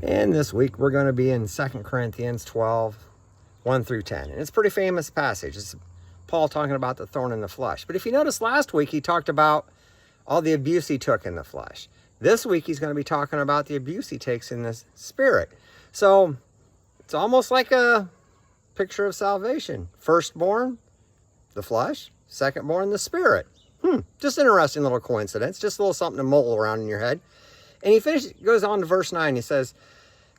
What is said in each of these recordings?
And this week we're going to be in 2 Corinthians 12, 1 through 10. And it's a pretty famous passage. It's Paul talking about the thorn in the flesh. But if you notice, last week he talked about all the abuse he took in the flesh. This week he's going to be talking about the abuse he takes in the spirit. So it's almost like a picture of salvation. Firstborn, the flesh. Secondborn, the spirit. Just interesting little coincidence. Just a little something to mull around in your head. And he goes on to verse 9. He says,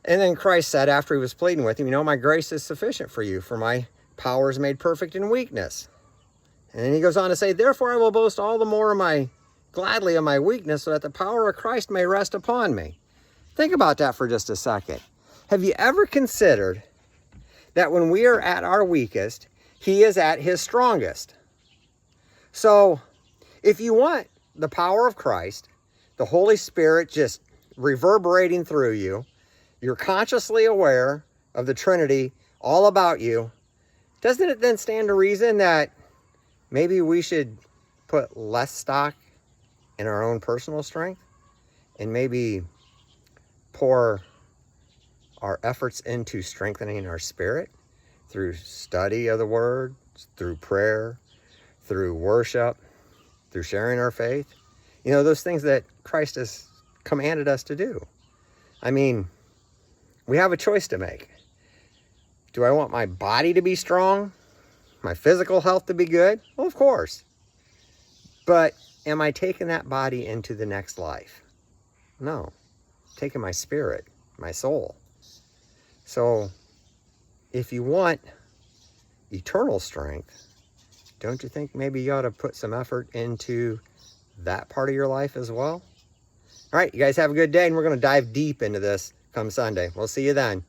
and then Christ said, after he was pleading with him, my grace is sufficient for you, for my power is made perfect in weakness. And then he goes on to say, therefore I will boast all the more gladly of my weakness, so that the power of Christ may rest upon me. Think about that for just a second. Have you ever considered that when we are at our weakest, he is at his strongest? So if you want the power of Christ, the Holy Spirit just reverberating through you, you're consciously aware of the Trinity all about you, doesn't it then stand to reason that maybe we should put less stock in our own personal strength and maybe pour our efforts into strengthening our spirit through study of the Word, through prayer, through worship, through sharing our faith? Those things that Christ has commanded us to do. I mean, we have a choice to make. Do I want my body to be strong? My physical health to be good? Well, of course. But am I taking that body into the next life? No. I'm taking my spirit, my soul. So, if you want eternal strength, don't you think maybe you ought to put some effort into that part of your life as well? All right, you guys have a good day, and we're going to dive deep into this come Sunday. We'll see you then.